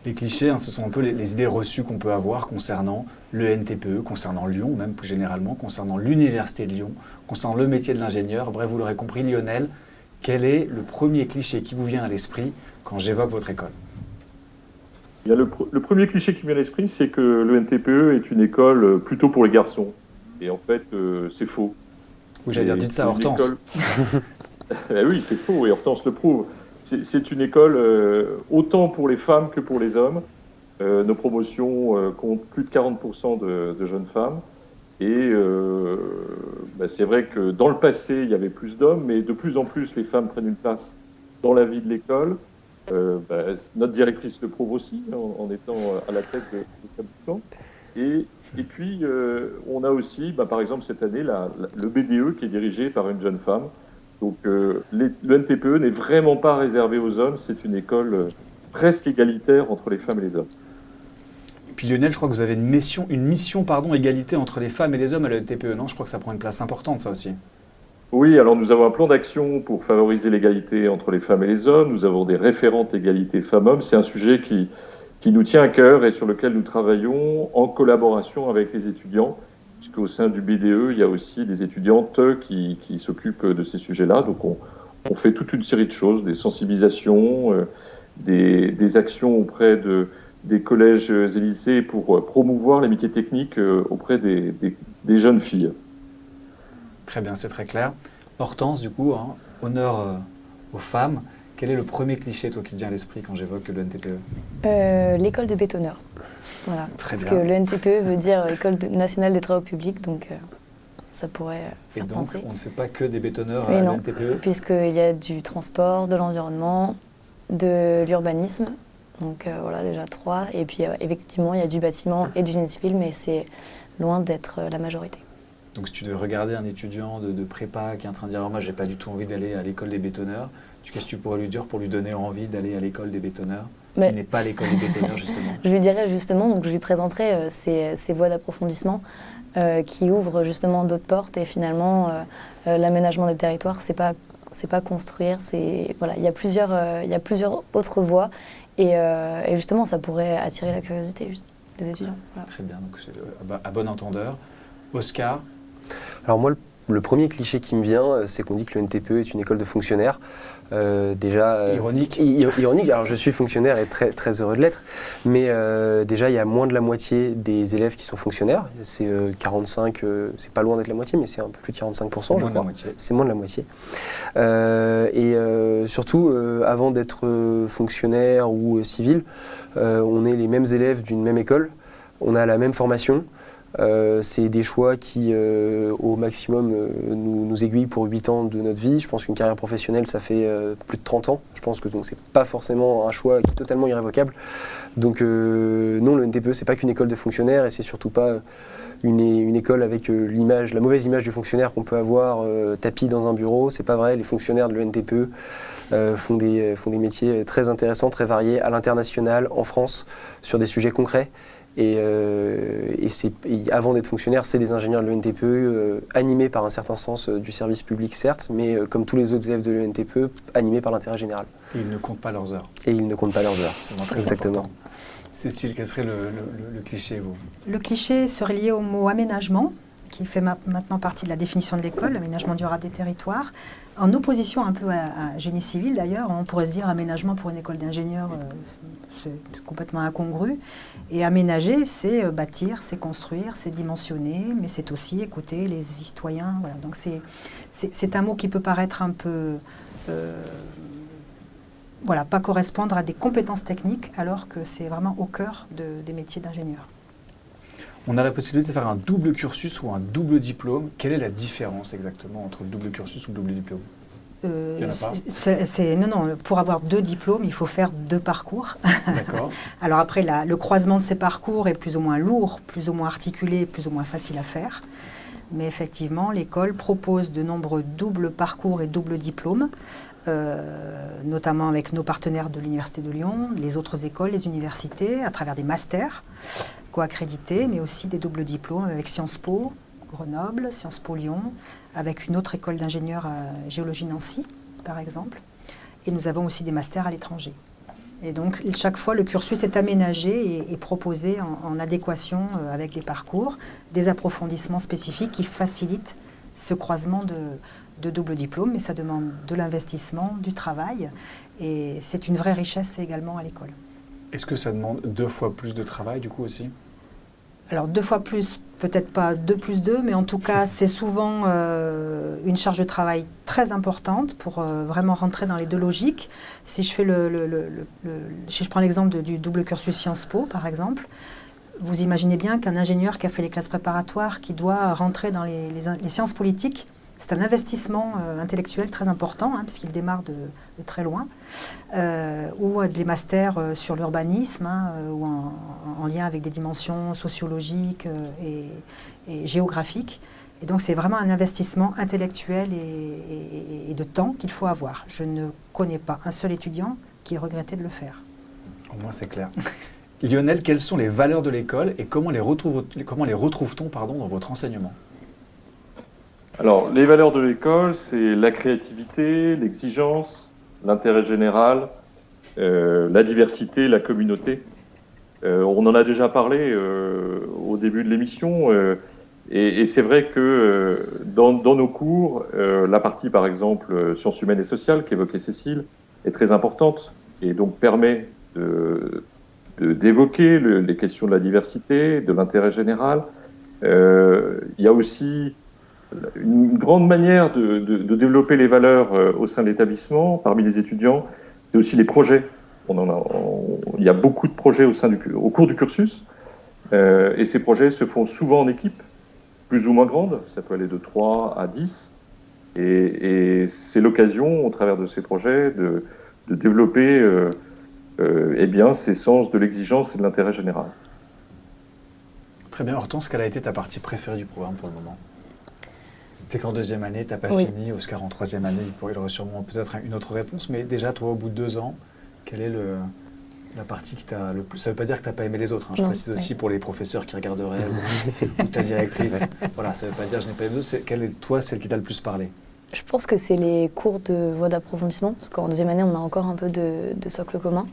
Les clichés, ce sont un peu les idées reçues qu'on peut avoir concernant le NTPE, concernant Lyon, même plus généralement, concernant l'Université de Lyon, concernant le métier de l'ingénieur. Bref, vous l'aurez compris, Lionel, quel est le premier cliché qui vous vient à l'esprit quand j'évoque votre école? Le premier cliché qui me vient à l'esprit, c'est que le NTPE est une école plutôt pour les garçons. Et en fait, c'est faux. Oui, j'allais dire, dites ça à Hortense. Oui, c'est faux, et Hortense le prouve. C'est une école autant pour les femmes que pour les hommes. Nos promotions comptent plus de 40% de jeunes femmes. Et c'est vrai que dans le passé, il y avait plus d'hommes, mais de plus en plus, les femmes prennent une place dans la vie de l'école. Notre directrice le prouve aussi, en étant à la tête de l'établissement. Et puis, on a aussi, par exemple, cette année, le BDE qui est dirigé par une jeune femme. Donc, le NTPE n'est vraiment pas réservé aux hommes. C'est une école presque égalitaire entre les femmes et les hommes. Et puis Lionel, je crois que vous avez une mission égalité entre les femmes et les hommes à l'ENTPE, non? Je crois que ça prend une place importante, ça aussi. Oui, alors nous avons un plan d'action pour favoriser l'égalité entre les femmes et les hommes. Nous avons des référentes égalité femmes-hommes. C'est un sujet qui nous tient à cœur et sur lequel nous travaillons en collaboration avec les étudiants, puisqu'au sein du BDE, il y a aussi des étudiantes qui s'occupent de ces sujets-là. Donc on fait toute une série de choses, des sensibilisations, des actions auprès des collèges et lycées pour promouvoir les métiers techniques auprès des jeunes filles. Très bien, c'est très clair. Hortense, du coup, honneur aux femmes. Quel est le premier cliché, toi, qui te vient à l'esprit quand j'évoque le NTPE? L'école de bétonneurs. Voilà. Très Parce bien. que le NTPE veut dire École nationale des travaux publics, donc ça pourrait Et faire donc, penser. on ne fait pas que des bétonneurs Mais à non, l'NTPE? puisqu'il y a du transport, de l'environnement, de l'urbanisme. Donc voilà, déjà 3. Et puis effectivement, il y a du bâtiment et du génie civil, mais c'est loin d'être la majorité. Donc si tu devais regarder un étudiant de prépa qui est en train de dire « moi, j'ai pas du tout envie d'aller à l'école des bétonneurs », qu'est-ce que tu pourrais lui dire pour lui donner envie d'aller à l'école des bétonneurs, qui n'est pas l'école des bétonneurs, justement? Je lui dirais justement, donc je lui présenterai ces voies d'approfondissement qui ouvrent justement d'autres portes. Et finalement, l'aménagement des territoires, c'est pas construire, voilà, il y a plusieurs autres voies. Et justement, ça pourrait attirer la curiosité des étudiants. Voilà. Très bien, donc c'est à bon entendeur. Oscar? Alors moi, le premier cliché qui me vient, c'est qu'on dit que le NTPE est une école de fonctionnaires. Ironique. Ironique, alors je suis fonctionnaire et très, très heureux de l'être, mais déjà il y a moins de la moitié des élèves qui sont fonctionnaires, c'est 45, c'est pas loin d'être la moitié, mais c'est un peu plus de 45%, je crois. C'est moins de la moitié. Surtout, avant d'être fonctionnaire ou civil, on est les mêmes élèves d'une même école, on a la même formation. C'est des choix qui, au maximum, nous aiguillent pour 8 ans de notre vie. Je pense qu'une carrière professionnelle, ça fait plus de 30 ans. Je pense que ce n'est pas forcément un choix qui est totalement irrévocable. Donc non, le NTPE, ce n'est pas qu'une école de fonctionnaires et c'est surtout pas une école avec la mauvaise image du fonctionnaire qu'on peut avoir tapis dans un bureau. C'est pas vrai, les fonctionnaires de l'ENTPE font des métiers très intéressants, très variés, à l'international, en France, sur des sujets concrets. Et avant d'être fonctionnaire, c'est des ingénieurs de l'ENTPE animés par un certain sens du service public, certes, mais comme tous les autres élèves de l'ENTPE, animés par l'intérêt général. Et ils ne comptent pas leurs heures. Et ils ne comptent pas leurs heures. C'est vraiment très Exactement. important. Cécile, quel serait le cliché, vous? Le cliché serait lié au mot aménagement, qui fait maintenant partie de la définition de l'école, l'aménagement durable des territoires, en opposition un peu à génie civil d'ailleurs. On pourrait se dire aménagement pour une école d'ingénieurs, c'est complètement incongru. Et aménager, c'est bâtir, c'est construire, c'est dimensionner, mais c'est aussi écouter les citoyens. Voilà. Donc c'est un mot qui peut paraître un peu... pas correspondre à des compétences techniques, alors que c'est vraiment au cœur des métiers d'ingénieur. On a la possibilité de faire un double cursus ou un double diplôme. Quelle est la différence exactement entre le double cursus ou le double diplôme? Il y en a pas? Non, pour avoir 2 diplômes, il faut faire 2 parcours. D'accord. Alors après, le croisement de ces parcours est plus ou moins lourd, plus ou moins articulé, plus ou moins facile à faire. Mais effectivement, l'école propose de nombreux doubles parcours et doubles diplômes, notamment avec nos partenaires de l'Université de Lyon, les autres écoles, les universités, à travers des masters co-accrédités, mais aussi des doubles diplômes avec Sciences Po Grenoble, Sciences Po Lyon, avec une autre école d'ingénieurs à Géologie Nancy, par exemple. Et nous avons aussi des masters à l'étranger. Et donc, chaque fois, le cursus est aménagé et proposé en adéquation avec des parcours, des approfondissements spécifiques qui facilitent ce croisement de double diplôme, mais ça demande de l'investissement, du travail, et c'est une vraie richesse également à l'école. Est-ce que ça demande 2 fois plus de travail, du coup, aussi? Alors 2 fois plus, peut-être pas 2 plus 2, mais en tout cas c'est souvent une charge de travail très importante pour vraiment rentrer dans les 2 logiques. Si je fais si je prends l'exemple du double cursus Sciences Po par exemple, vous imaginez bien qu'un ingénieur qui a fait les classes préparatoires, qui doit rentrer dans les sciences politiques, c'est un investissement intellectuel très important, puisqu'il démarre de très loin, ou des masters sur l'urbanisme, ou en lien avec des dimensions sociologiques et géographiques. Et donc c'est vraiment un investissement intellectuel et de temps qu'il faut avoir. Je ne connais pas un seul étudiant qui ait regretté de le faire. Au moins c'est clair. Lionel, quelles sont les valeurs de l'école et comment les retrouve-t-on dans votre enseignement? Alors, les valeurs de l'école, c'est la créativité, l'exigence, l'intérêt général, la diversité, la communauté. On en a déjà parlé au début de l'émission, et c'est vrai que dans nos cours, la partie, par exemple, sciences humaines et sociales, qu'évoquait Cécile, est très importante, et donc permet d'évoquer les questions de la diversité, de l'intérêt général. Il y a aussi une grande manière de développer les valeurs au sein de l'établissement, parmi les étudiants, c'est aussi les projets. Il y a beaucoup de projets au cours du cursus, et ces projets se font souvent en équipe, plus ou moins grande, ça peut aller de 3 à 10, et c'est l'occasion, au travers de ces projets, de développer ces sens de l'exigence et de l'intérêt général. Très bien. Hortense, quelle a été ta partie préférée du programme pour le moment? T'es qu'en 2e année, t'as pas Oui. fini. Oscar en 3e année, il aurait sûrement peut-être une autre réponse, mais déjà, toi, au bout de 2 ans, quelle est la partie qui t'a le plus... Ça veut pas dire que t'as pas aimé les autres, je Non, précise aussi pour les professeurs qui regarderaient, ou ta directrice. Voilà, ça veut pas dire que je n'ai pas aimé les autres. Quelle est, toi, celle qui t'a le plus parlé? Je pense que c'est les cours de voie d'approfondissement, parce qu'en 2e année, on a encore un peu de socle commun.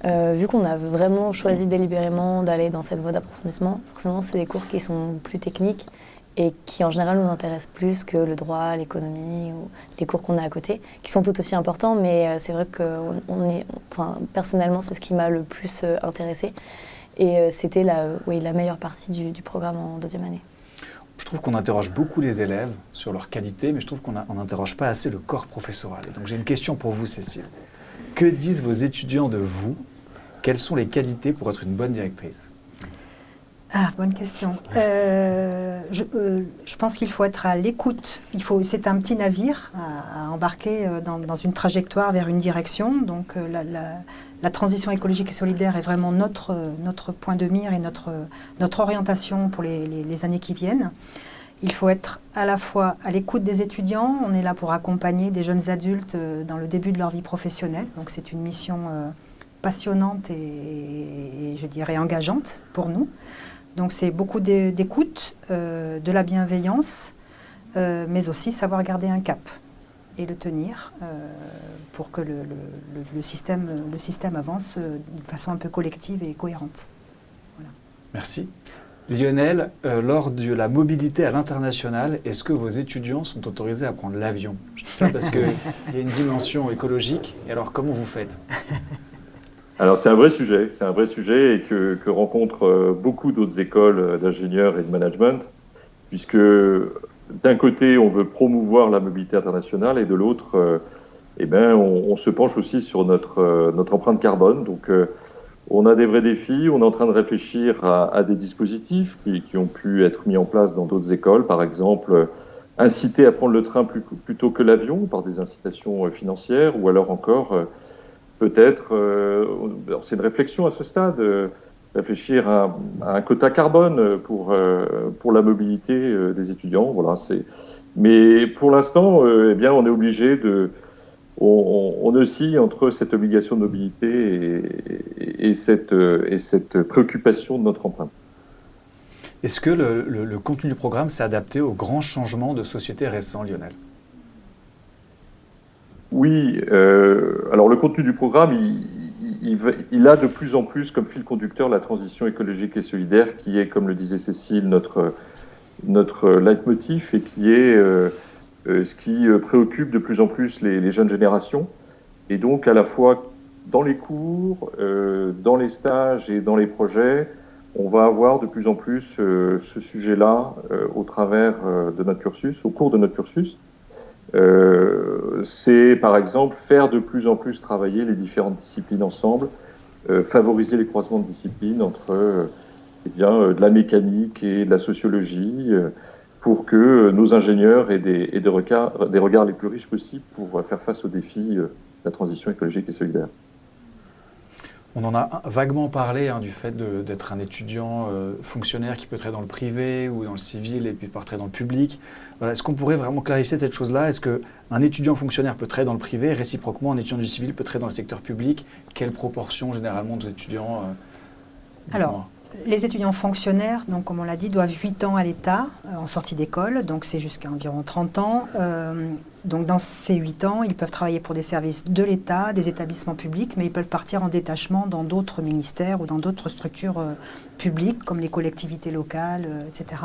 Vu qu'on a vraiment choisi délibérément d'aller dans cette voie d'approfondissement, forcément, c'est des cours qui sont plus techniques et qui, en général, nous intéressent plus que le droit, l'économie ou les cours qu'on a à côté, qui sont tout aussi importants, mais c'est vrai que personnellement, c'est ce qui m'a le plus intéressée. Et c'était la meilleure partie du programme en 2e année. Je trouve qu'on interroge beaucoup les élèves sur leur qualité, mais je trouve qu'on n'interroge pas assez le corps professoral. Et donc j'ai une question pour vous, Cécile. Que disent vos étudiants de vous? Quelles sont les qualités pour être une bonne directrice? Ah, bonne question. Je pense qu'il faut être à l'écoute. C'est un petit navire à embarquer dans une trajectoire vers une direction. Donc la transition écologique et solidaire est vraiment notre point de mire et notre orientation pour les années qui viennent. Il faut être à la fois à l'écoute des étudiants. On est là pour accompagner des jeunes adultes dans le début de leur vie professionnelle. Donc c'est une mission passionnante et je dirais engageante pour nous. Donc c'est beaucoup d'écoute, de la bienveillance, mais aussi savoir garder un cap et le tenir pour que le système avance d'une façon un peu collective et cohérente. Voilà. Merci. Lionel, lors de la mobilité à l'international, est-ce que vos étudiants sont autorisés à prendre l'avion? Je dis ça parce qu'il y a une dimension écologique. Et alors, comment vous faites? Alors c'est un vrai sujet et que rencontrent beaucoup d'autres écoles d'ingénieurs et de management, puisque d'un côté on veut promouvoir la mobilité internationale et de l'autre, on se penche aussi sur notre empreinte carbone. Donc on a des vrais défis, on est en train de réfléchir à des dispositifs qui ont pu être mis en place dans d'autres écoles, par exemple inciter à prendre le train plutôt que l'avion par des incitations financières, ou alors encore peut-être, c'est une réflexion à ce stade, réfléchir à un quota carbone pour la mobilité des étudiants. Voilà, mais pour l'instant, eh bien, on est obligé on oscille entre cette obligation de mobilité et cette préoccupation de notre empreinte. Est-ce que le contenu du programme s'est adapté aux grands changements de société récents, Lionel? Oui, alors le contenu du programme, il a de plus en plus comme fil conducteur la transition écologique et solidaire, qui est, comme le disait Cécile, notre leitmotiv et qui est ce qui préoccupe de plus en plus les jeunes générations. Et donc, à la fois dans les cours, dans les stages et dans les projets, on va avoir de plus en plus ce sujet-là au travers de notre cursus, au cours de notre cursus. C'est par exemple faire de plus en plus travailler les différentes disciplines ensemble, favoriser les croisements de disciplines entre de la mécanique et de la sociologie, pour que nos ingénieurs aient des regards les plus riches possibles pour faire face aux défis de la transition écologique et solidaire. On en a vaguement parlé du fait d'être un étudiant fonctionnaire qui peut travailler dans le privé ou dans le civil et puis partrait dans le public. Voilà, est-ce qu'on pourrait vraiment clarifier cette chose-là? Est-ce qu'un étudiant fonctionnaire peut travailler dans le privé et réciproquement un étudiant du civil peut travailler dans le secteur public? Quelle proportion généralement des étudiants Alors, les étudiants fonctionnaires, donc, comme on l'a dit, doivent 8 ans à l'État en sortie d'école, donc c'est jusqu'à environ 30 ans. Donc dans ces 8 ans, ils peuvent travailler pour des services de l'État, des établissements publics, mais ils peuvent partir en détachement dans d'autres ministères ou dans d'autres structures publiques, comme les collectivités locales, etc.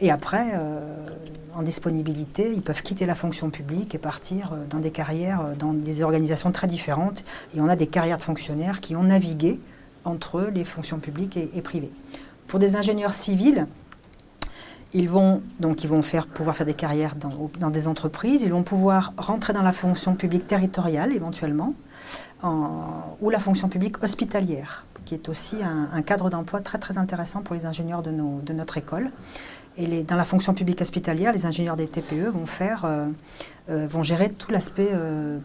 Et après, en disponibilité, ils peuvent quitter la fonction publique et partir dans des carrières, dans des organisations très différentes. Et on a des carrières de fonctionnaires qui ont navigué entre les fonctions publiques et privées. Pour des ingénieurs civils, ils vont pouvoir faire des carrières dans des entreprises, ils vont pouvoir rentrer dans la fonction publique territoriale éventuellement, ou la fonction publique hospitalière, qui est aussi un cadre d'emploi très très intéressant pour les ingénieurs de notre école. Et dans la fonction publique hospitalière, les ingénieurs des TPE vont gérer tout l'aspect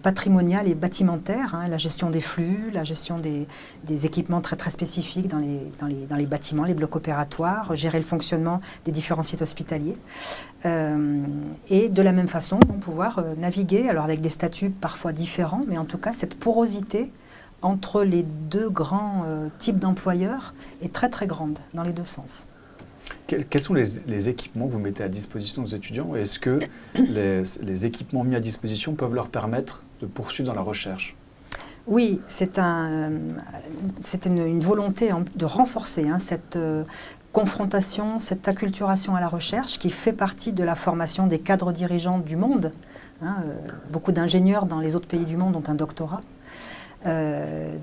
patrimonial et bâtimentaire, la gestion des flux, la gestion des équipements très très spécifiques dans les bâtiments, les blocs opératoires, gérer le fonctionnement des différents sites hospitaliers. Et de la même façon, vont pouvoir naviguer, alors avec des statuts parfois différents, mais en tout cas cette porosité entre les deux grands types d'employeurs est très très grande dans les deux sens. Quels sont les équipements que vous mettez à disposition aux étudiants? Et est-ce que les équipements mis à disposition peuvent leur permettre de poursuivre dans la recherche? Oui, c'est une volonté de renforcer cette confrontation, cette acculturation à la recherche qui fait partie de la formation des cadres dirigeants du monde. Beaucoup d'ingénieurs dans les autres pays du monde ont un doctorat.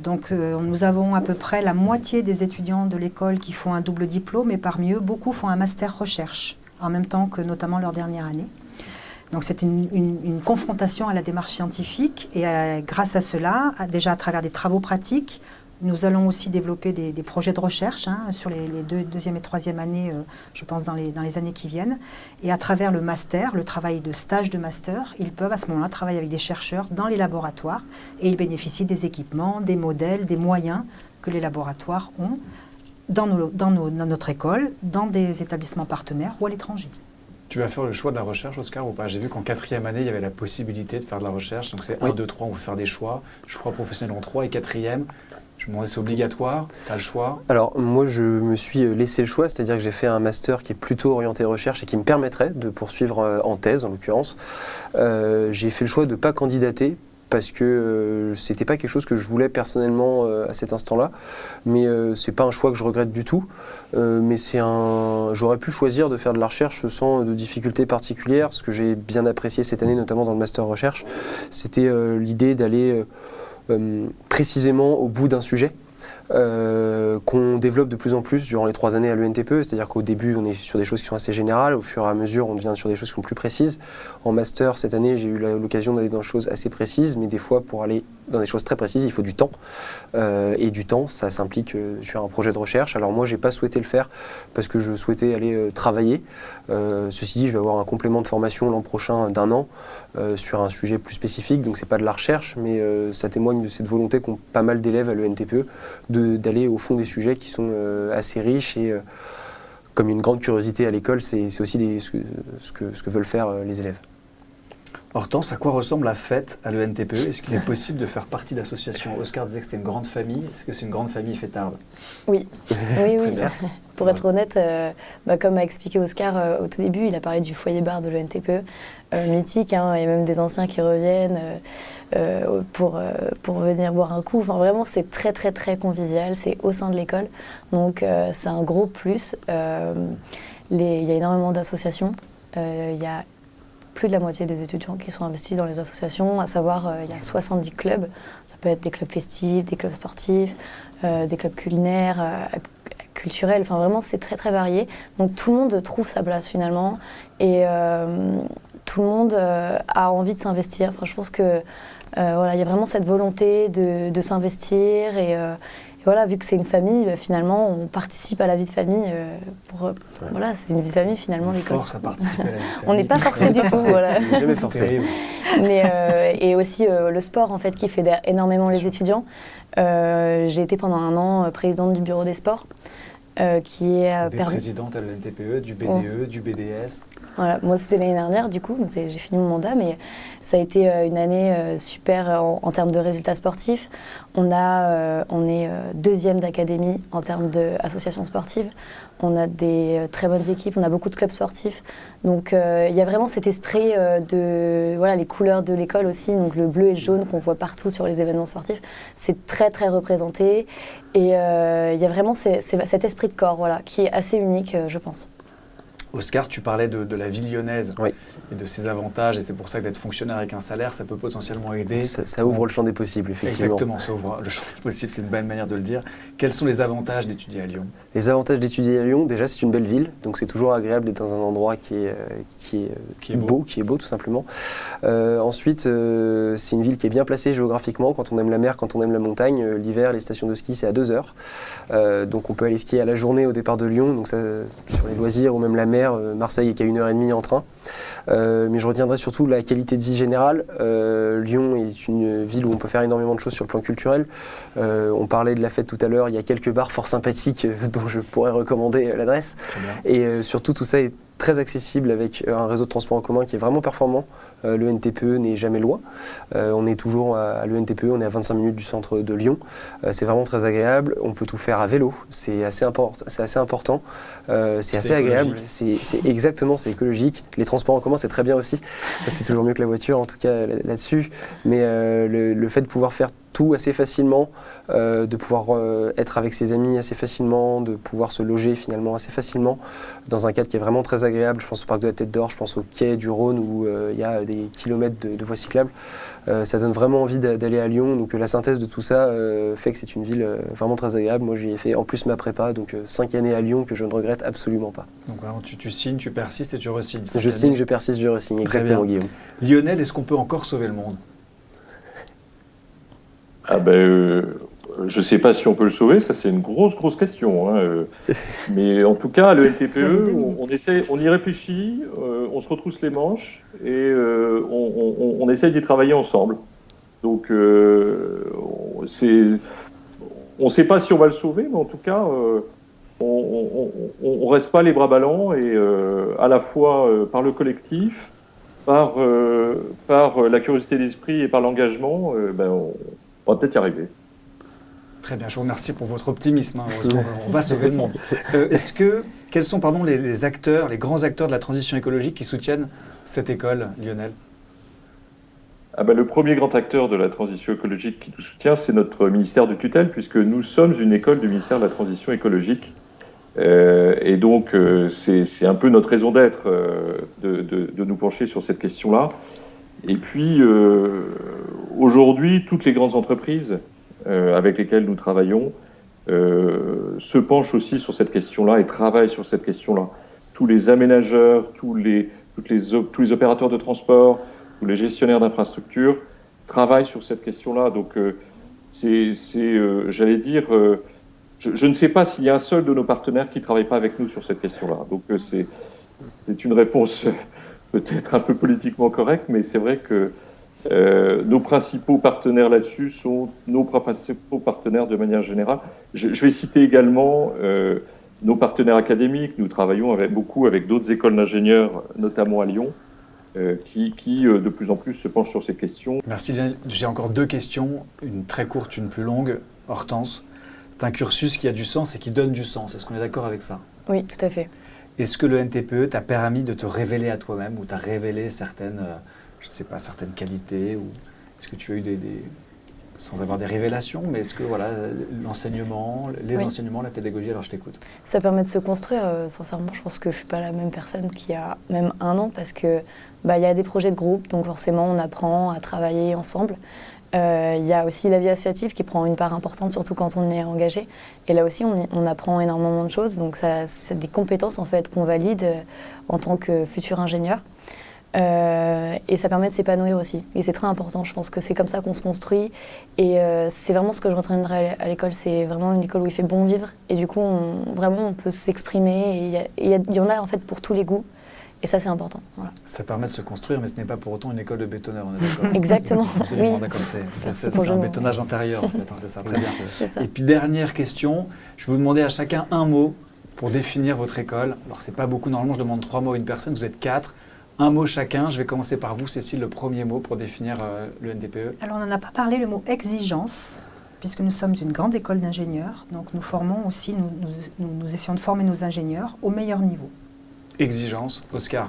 Donc nous avons à peu près la moitié des étudiants de l'école qui font un double diplôme et parmi eux, beaucoup font un master recherche, en même temps que notamment leur dernière année. Donc c'est une confrontation à la démarche scientifique et grâce à cela, déjà à travers des travaux pratiques, nous allons aussi développer des projets de recherche sur les deuxième et troisième années, je pense dans les années qui viennent. Et à travers le master, le travail de stage de master, ils peuvent à ce moment-là travailler avec des chercheurs dans les laboratoires et ils bénéficient des équipements, des modèles, des moyens que les laboratoires ont dans notre école, dans des établissements partenaires ou à l'étranger. Tu vas faire le choix de la recherche, Oscar, ou pas? J'ai vu qu'en 4e année, il y avait la possibilité de faire de la recherche. Donc c'est 1, 2, 3, on peut faire des choix. Choix professionnel en 3 et 4e. Je me demandais, c'est obligatoire? Tu as le choix? Alors, moi, je me suis laissé le choix, c'est-à-dire que j'ai fait un master qui est plutôt orienté recherche et qui me permettrait de poursuivre en thèse, en l'occurrence. J'ai fait le choix de ne pas candidater parce que c'était pas quelque chose que je voulais personnellement à cet instant-là. Mais c'est pas un choix que je regrette du tout. Mais j'aurais pu choisir de faire de la recherche sans de difficultés particulières. Ce que j'ai bien apprécié cette année, notamment dans le master recherche, c'était l'idée d'aller précisément au bout d'un sujet qu'on développe de plus en plus durant les 3 années à l'ENTPE, c'est-à-dire qu'au début on est sur des choses qui sont assez générales, au fur et à mesure on devient sur des choses qui sont plus précises. En master cette année j'ai eu l'occasion d'aller dans des choses assez précises, mais des fois pour aller dans des choses très précises il faut du temps, et du temps ça s'implique sur un projet de recherche. Alors moi j'ai pas souhaité le faire parce que je souhaitais aller travailler. Ceci dit, je vais avoir un complément de formation l'an prochain d'1 an sur un sujet plus spécifique, donc c'est pas de la recherche, mais ça témoigne de cette volonté qu'ont pas mal d'élèves à l'ENTPE d'aller au fond des sujets qui sont assez riches et comme il y a une grande curiosité à l'école, c'est aussi ce que veulent faire les élèves. Hortense, à quoi ressemble la fête à l'ENTPE? Est-ce qu'il est possible de faire partie d'associations? Oscar disait que c'était une grande famille. Est-ce que c'est une grande famille fêtarde? Oui, oui, oui. bien. Pour être honnête, comme a expliqué Oscar au tout début, il a parlé du foyer bar de l'ENTPE, mythique, hein, et même des anciens qui reviennent pour venir boire un coup. Enfin, vraiment, c'est très, très, très convivial. C'est au sein de l'école. Donc, c'est un gros plus. Il y a énormément d'associations. Il y a plus de la moitié des étudiants qui sont investis dans les associations, à savoir il y a 70 clubs. Ça peut être des clubs festifs, des clubs sportifs, des clubs culinaires, culturels. Enfin, vraiment, c'est très, très varié. Donc, tout le monde trouve sa place finalement et tout le monde a envie de s'investir. Enfin, je pense que voilà, il y a vraiment cette volonté de s'investir et voilà, vu que c'est une famille, finalement, on participe à la vie de famille. Voilà, c'est une vie de famille finalement. L'école. Force à participer à la vie de famille. On n'est pas forcé du tout, voilà. On n'est jamais forcé. Et aussi le sport en fait qui fédère énormément les étudiants. J'ai été pendant 1 an présidente du bureau des sports. Qui est présidente à l'ENTPE, du BDE, du BDS. Voilà, moi c'était l'année dernière du coup, j'ai fini mon mandat, mais ça a été une année super en termes de résultats sportifs. On est 2e d'académie en termes d'associations sportives. On a des très bonnes équipes, on a beaucoup de clubs sportifs. Donc il y a vraiment cet esprit de voilà, les couleurs de l'école aussi, donc le bleu et le jaune qu'on voit partout sur les événements sportifs. C'est très très représenté et il y a vraiment cet esprit de corps voilà, qui est assez unique, je pense. Oscar, tu parlais de la vie lyonnaise oui. et de ses avantages, et c'est pour ça que d'être fonctionnaire avec un salaire, ça peut potentiellement aider. Ça ouvre le champ des possibles, effectivement. Exactement, ça ouvre le champ des possibles, c'est une bonne manière de le dire. Quels sont les avantages d'étudier à Lyon? Les avantages d'étudier à Lyon, déjà c'est une belle ville, donc c'est toujours agréable d'être dans un endroit qui est beau tout simplement. Ensuite, c'est une ville qui est bien placée géographiquement, quand on aime la mer, quand on aime la montagne. L'hiver, les stations de ski, c'est à 2 heures. Donc on peut aller skier à la journée au départ de Lyon, donc ça, sur les loisirs ou même la mer, Marseille est qu'à 1h30 en train. Mais je retiendrai surtout la qualité de vie générale. Lyon est une ville où on peut faire énormément de choses sur le plan culturel. On parlait de la fête tout à l'heure, il y a quelques bars fort sympathiques dont je pourrais recommander l'adresse. Et surtout tout ça est très accessible avec un réseau de transport en commun qui est vraiment performant. Le NTPE n'est jamais loin. On est toujours à l'ENTPE, on est à 25 minutes du centre de Lyon. C'est vraiment très agréable. On peut tout faire à vélo. C'est assez important. C'est assez agréable. C'est exactement, c'est écologique. Les transports en commun, c'est très bien aussi. C'est toujours mieux que la voiture, en tout cas là-dessus. Mais le fait de pouvoir faire tout assez facilement, de pouvoir être avec ses amis assez facilement, de pouvoir se loger finalement assez facilement dans un cadre qui est vraiment très agréable. Je pense au parc de la Tête d'Or, je pense au quai du Rhône où il y a des kilomètres de voies cyclables. Ça donne vraiment envie d'aller à Lyon. Donc la synthèse de tout ça fait que c'est une ville vraiment très agréable. Moi j'y ai fait en plus ma prépa, donc 5 années à Lyon que je ne regrette absolument pas. Donc vraiment, tu signes, tu persistes et tu re-signes. Je signe, je persiste, je re-signe, exactement Guillaume. Lionel, est-ce qu'on peut encore sauver le monde? Ah ben, je ne sais pas si on peut le sauver, ça c'est une grosse question. Hein. Mais en tout cas, le NTPE, on y réfléchit, on se retrousse les manches et on essaye d'y travailler ensemble. Donc, on ne sait pas si on va le sauver, mais en tout cas, on ne reste pas les bras ballants et à la fois par le collectif, par la curiosité d'esprit et par l'engagement, on va peut-être y arriver. Très bien, je vous remercie pour votre optimisme. Hein. Heureusement, on va sauver le monde. Quels sont les acteurs, les grands acteurs de la transition écologique qui soutiennent cette école, Lionel? Le premier grand acteur de la transition écologique qui nous soutient, c'est notre ministère de tutelle, puisque nous sommes une école du ministère de la transition écologique. Et donc, c'est un peu notre raison d'être de nous pencher sur cette question-là. Et puis, aujourd'hui, toutes les grandes entreprises avec lesquelles nous travaillons se penchent aussi sur cette question-là et travaillent sur cette question-là. Tous les aménageurs, tous les opérateurs de transport, tous les gestionnaires d'infrastructures travaillent sur cette question-là. Donc, j'allais dire, je ne sais pas s'il y a un seul de nos partenaires qui ne travaille pas avec nous sur cette question-là. Donc, c'est une réponse peut-être un peu politiquement correcte, mais c'est vrai que Nos principaux partenaires là-dessus sont nos principaux partenaires de manière générale. Je vais citer également nos partenaires académiques. Nous travaillons beaucoup avec d'autres écoles d'ingénieurs, notamment à Lyon, qui de plus en plus se penchent sur ces questions. Merci Lionel. J'ai encore 2 questions, une très courte, une plus longue. Hortense, c'est un cursus qui a du sens et qui donne du sens. Est-ce qu'on est d'accord avec ça? Oui, tout à fait. Est-ce que le NTPE t'a permis de te révéler à toi-même ou t'a révélé certaines, je sais pas, certaines qualités, ou est-ce que tu as eu sans avoir des révélations, mais est-ce que voilà, l'enseignement, les enseignements, la pédagogie, alors je t'écoute. Ça permet de se construire, sincèrement, je pense que je ne suis pas la même personne qu'il y a même 1 an parce que y a des projets de groupe, donc forcément on apprend à travailler ensemble. Il y a aussi la vie associative qui prend une part importante, surtout quand on est engagé. Et là aussi, on apprend énormément de choses. Donc, c'est des compétences en fait, qu'on valide en tant que futur ingénieur. Et ça permet de s'épanouir aussi. Et c'est très important. Je pense que c'est comme ça qu'on se construit. Et c'est vraiment ce que je retiendrai à l'école. C'est vraiment une école où il fait bon vivre. Et du coup, on peut s'exprimer. Et il y en a en fait pour tous les goûts. Et ça, c'est important. Voilà. Ça permet de se construire, mais ce n'est pas pour autant une école de bétonneurs, on est d'accord? Exactement. Oui. C'est un bétonnage intérieur, en fait. Hein, c'est ça, très bien. Ça. Et puis, dernière question, je vais vous demander à chacun un mot pour définir votre école. Alors, c'est pas beaucoup, normalement, je demande 3 mots à une personne, vous êtes 4. Un mot chacun. Je vais commencer par vous, Cécile, le premier mot pour définir le NTPE. Alors, on n'en a pas parlé, le mot exigence, puisque nous sommes une grande école d'ingénieurs. Donc, nous formons aussi, nous essayons de former nos ingénieurs au meilleur niveau. Exigence, Oscar.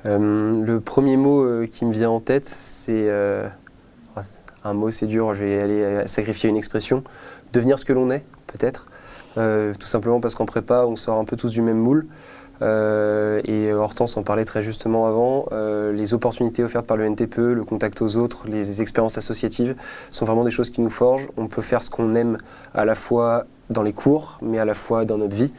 Le premier mot qui me vient en tête, c'est un mot, c'est dur, je vais aller sacrifier une expression. Devenir ce que l'on est, peut-être. Tout simplement parce qu'en prépa, on sort un peu tous du même moule. Et Hortense en parlait très justement avant. Les opportunités offertes par le NTPE, le contact aux autres, les expériences associatives sont vraiment des choses qui nous forgent. On peut faire ce qu'on aime à la fois dans les cours, mais à la fois dans notre vie.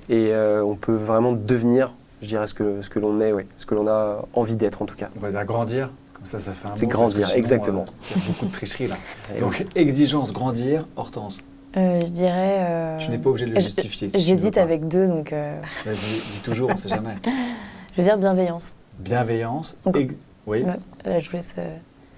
Et on peut vraiment devenir, je dirais, ce que l'on est, ce que l'on a envie d'être en tout cas. On va dire grandir, comme ça fait un mot. C'est grandir, sinon, exactement. Il y a beaucoup de tricherie là. Donc exigence, grandir, Hortense. Je dirais... Tu n'es pas obligé de le justifier. Si j'hésite avec 2, donc... Vas-y, dis toujours, on ne sait jamais. Je veux dire bienveillance. Bienveillance. Donc, oui. Là, je vous laisse...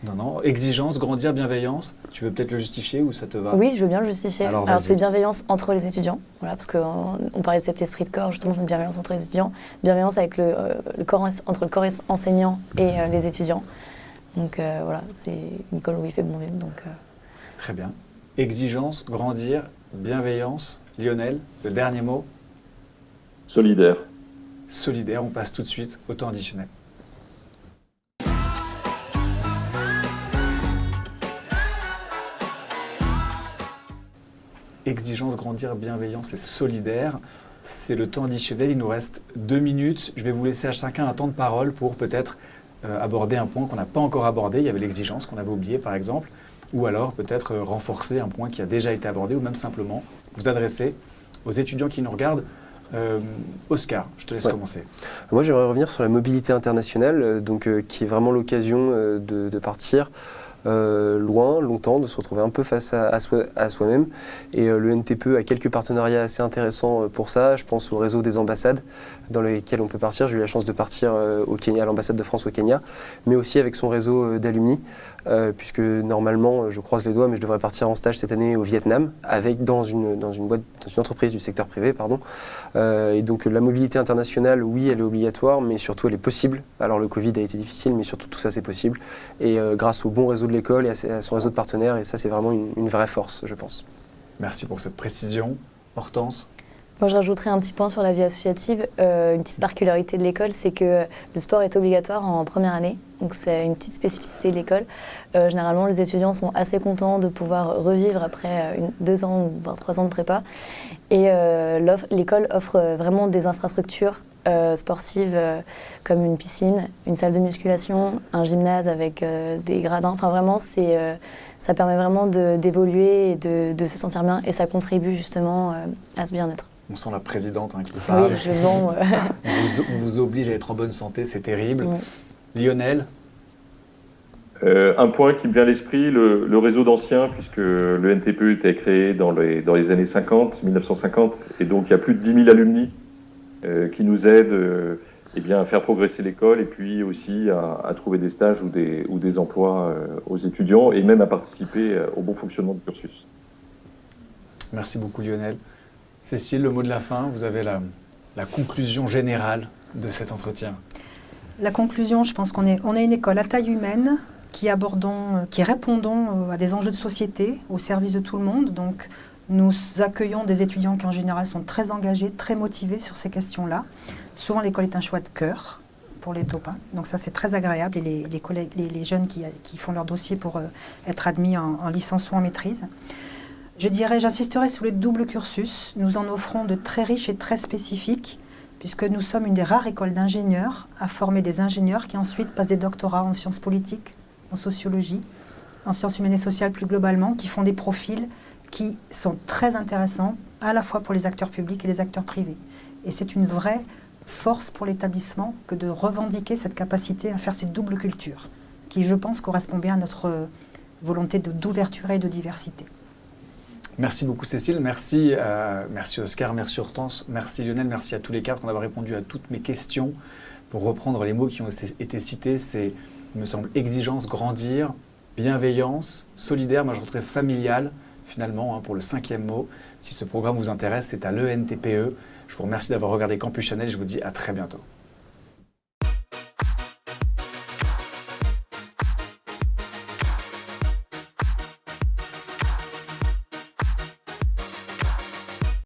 Non, exigence, grandir, bienveillance. Tu veux peut-être le justifier ou ça te va? Oui, je veux bien le justifier. Alors c'est bienveillance entre les étudiants, voilà, parce qu'on parlait de cet esprit de corps, justement, c'est une bienveillance entre les étudiants. Bienveillance avec le corps, entre le corps enseignant et les étudiants. Donc voilà, c'est une école où il fait bon vivre. Très bien. Exigence, grandir, bienveillance. Lionel, le dernier mot? Solidaire. Solidaire, on passe tout de suite au temps additionnel. Exigence, grandir, bienveillance et solidaire. C'est le temps additionnel, il nous reste 2 minutes. Je vais vous laisser à chacun un temps de parole pour peut-être aborder un point qu'on n'a pas encore abordé. Il y avait l'exigence qu'on avait oublié par exemple, ou alors peut-être renforcer un point qui a déjà été abordé, ou même simplement vous adresser aux étudiants qui nous regardent. Oscar, je te laisse commencer. Moi j'aimerais revenir sur la mobilité internationale, qui est vraiment l'occasion de partir loin, longtemps, de se retrouver un peu face à soi-même. Et le NTPE a quelques partenariats assez intéressants pour ça. Je pense au réseau des ambassades dans lesquelles on peut partir. J'ai eu la chance de partir au Kenya, à l'ambassade de France au Kenya, mais aussi avec son réseau d'alumni, puisque normalement, je croise les doigts, mais je devrais partir en stage cette année au Vietnam, dans une entreprise du secteur privé, pardon. Et donc la mobilité internationale, oui, elle est obligatoire, mais surtout elle est possible. Alors le Covid a été difficile, mais surtout tout ça c'est possible. Et grâce au bon réseau de l'école et à son réseau de partenaires, et ça c'est vraiment une vraie force, je pense. Merci pour cette précision. Hortense? Moi, je rajouterais un petit point sur la vie associative. Une petite particularité de l'école, c'est que le sport est obligatoire en première année. Donc, c'est une petite spécificité de l'école. Généralement, les étudiants sont assez contents de pouvoir revivre après 2 ans, voire 3 ans de prépa. Et l'école offre vraiment des infrastructures sportives comme une piscine, une salle de musculation, un gymnase avec des gradins. Enfin, vraiment, ça permet vraiment d'évoluer et de se sentir bien. Et ça contribue justement à ce bien-être. On sent la présidente qui parle. Oui, je vends. On vous oblige à être en bonne santé, c'est terrible. Oui. Lionel? Un point qui me vient à l'esprit, le réseau d'anciens, puisque le NTPE était créé dans les années 50, 1950, et donc il y a plus de 10 000 alumni qui nous aident à faire progresser l'école et puis aussi à trouver des stages ou des emplois aux étudiants et même à participer au bon fonctionnement du cursus. Merci beaucoup Lionel. Cécile, le mot de la fin, vous avez la conclusion générale de cet entretien. La conclusion, je pense qu'on est une école à taille humaine qui répondons à des enjeux de société au service de tout le monde. Donc nous accueillons des étudiants qui en général sont très engagés, très motivés sur ces questions-là. Souvent l'école est un choix de cœur pour les TOPA. Donc ça c'est très agréable et les jeunes qui font leur dossier pour être admis en licence ou en maîtrise. J'insisterai sur le double cursus. Nous en offrons de très riches et très spécifiques, puisque nous sommes une des rares écoles d'ingénieurs à former des ingénieurs qui ensuite passent des doctorats en sciences politiques, en sociologie, en sciences humaines et sociales plus globalement, qui font des profils qui sont très intéressants à la fois pour les acteurs publics et les acteurs privés. Et c'est une vraie force pour l'établissement que de revendiquer cette capacité à faire cette double culture, qui je pense correspond bien à notre volonté d'ouverture et de diversité. Merci beaucoup Cécile, merci Oscar, merci Hortense, merci Lionel, merci à tous les quatre d'avoir répondu à toutes mes questions. Pour reprendre les mots qui ont été cités, c'est, il me semble, exigence, grandir, bienveillance, solidaire, moi je rentrais familial finalement pour le 5e mot. Si ce programme vous intéresse, c'est à l'ENTPE. Je vous remercie d'avoir regardé Campus Channel et je vous dis à très bientôt.